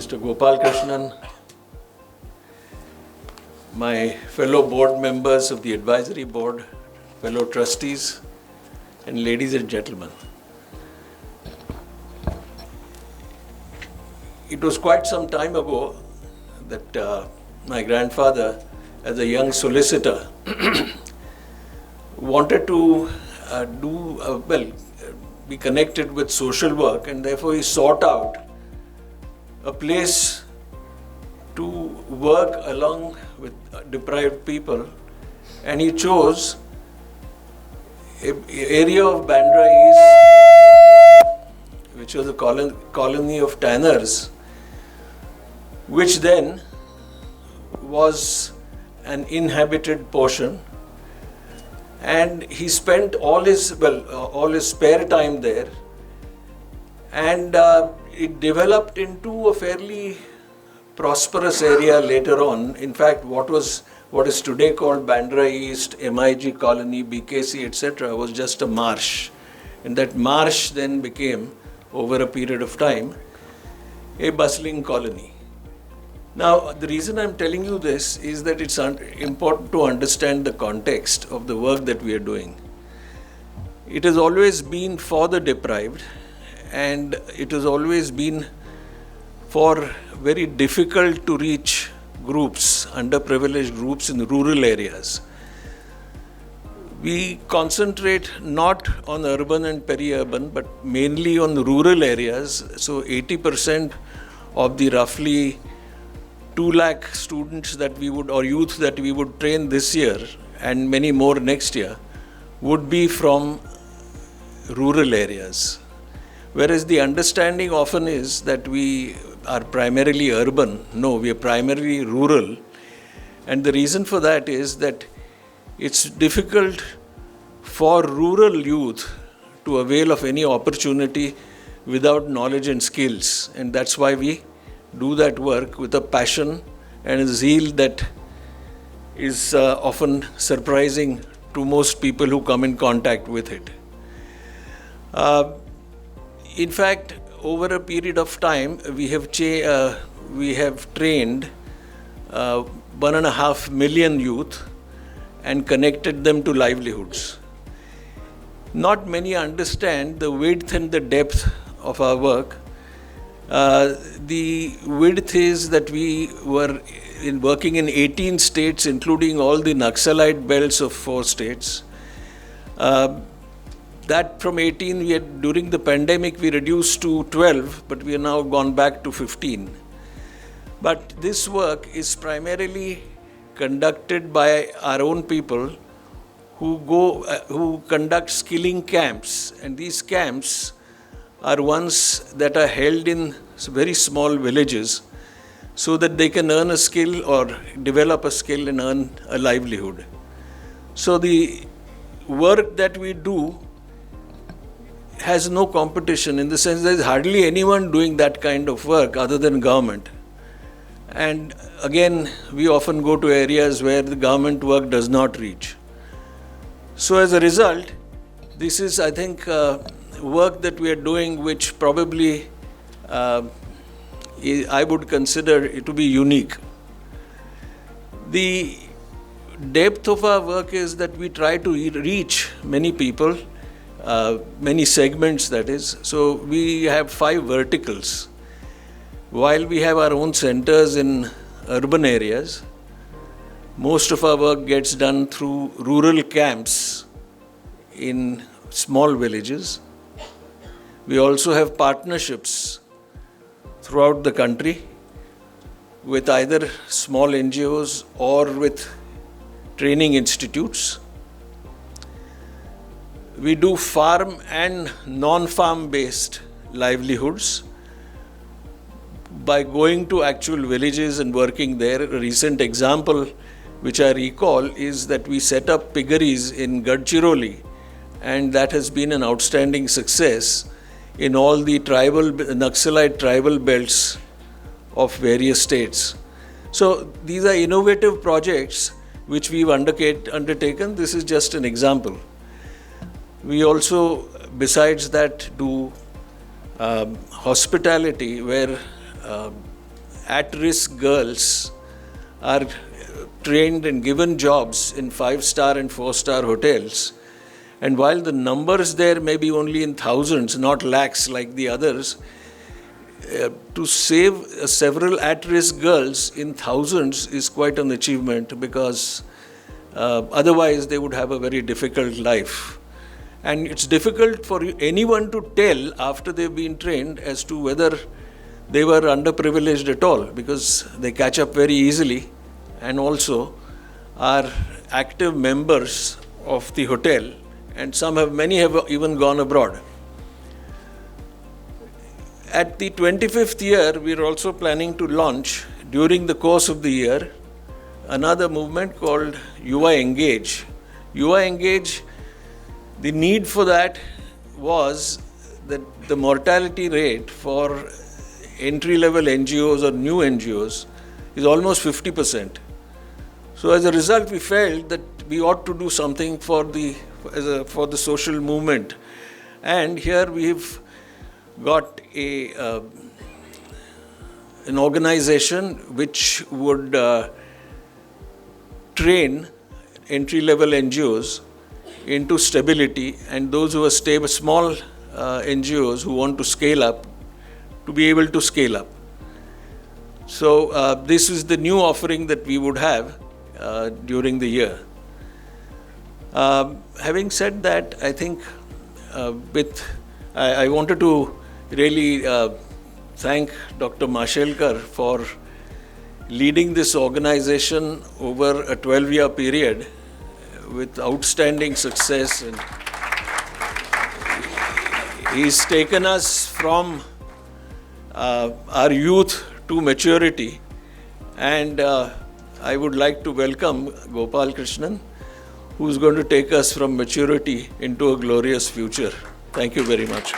Mr. Gopal Krishnan, my fellow board members of the advisory board, fellow trustees, and ladies and gentlemen. It was quite some time ago that my grandfather, as a young solicitor, wanted to be connected with social work, and therefore he sought out a place to work along with deprived people, and he chose an area of Bandra East, which was a colony of tanners, which then was an inhabited portion, and he spent all his spare time there, and it developed into a fairly prosperous area later on. In fact, what is today called Bandra East, MIG Colony, BKC, etc., was just a marsh, and that marsh then became, over a period of time, a bustling colony. Now, the reason I'm telling you this is that it's important to understand the context of the work that we are doing. It has always been for the deprived, and it has always been for very difficult to reach groups, underprivileged groups in rural areas. We concentrate not on urban and peri-urban, but mainly on the rural areas. So 80% of the roughly 2 lakh students that we would, or youth that we would train this year, and many more next year, would be from rural areas. Whereas the understanding often is that we are primarily urban. No, we are primarily rural. And the reason for that is that it's difficult for rural youth to avail of any opportunity without knowledge and skills. And that's why we do that work with a passion and a zeal that is often surprising to most people who come in contact with it. In fact, over a period of time, we have trained 1.5 million youth and connected them to livelihoods. Not many understand the width and the depth of our work. The width is that we were working in 18 states, including all the Naxalite belts of 4 states. That from 18, during the pandemic, we reduced to 12, but we have now gone back to 15. But this work is primarily conducted by our own people who conduct skilling camps, and these camps are ones that are held in very small villages so that they can earn a skill or develop a skill and earn a livelihood. So the work that we do has no competition, in the sense there is hardly anyone doing that kind of work other than government. And again, we often go to areas where the government work does not reach. So as a result, this is, I think, work that we are doing which probably I would consider it to be unique. The depth of our work is that we try to reach many people, many segments, that is. So we have 5 verticals. While we have our own centers in urban areas, most of our work gets done through rural camps in small villages. We also have partnerships throughout the country with either small NGOs or with training institutes. We do farm and non-farm based livelihoods by going to actual villages and working there. A recent example which I recall is that we set up piggeries in Gadchiroli, and that has been an outstanding success in all the Naxalite tribal belts of various states. So these are innovative projects which we've undertaken. This is just an example. We also, besides that, do hospitality, where at-risk girls are trained and given jobs in 5-star and 4-star hotels. And while the numbers there may be only in thousands, not lakhs like the others, to save several at-risk girls in thousands is quite an achievement, because otherwise they would have a very difficult life. And it's difficult for anyone to tell after they've been trained as to whether they were underprivileged at all, because they catch up very easily and also are active members of the hotel, and many have even gone abroad. At the 25th year, we are also planning to launch, during the course of the year, another movement called Yuva Engage. Yuva Engage, the need for that was that the mortality rate for entry-level NGOs or new NGOs is almost 50%. So as a result, we felt that we ought to do something for the social movement. And here we've got an organization which would train entry-level NGOs into stability, and those who are stable, small NGOs who want to scale up, to be able to scale up. So this is the new offering that we would have during the year. Having said that, I think I wanted to really thank Dr. Mashelkar for leading this organization over a 12-year period with outstanding success. And he's taken us from our youth to maturity, and I would like to welcome Gopal Krishnan, who's going to take us from maturity into a glorious future. Thank you very much.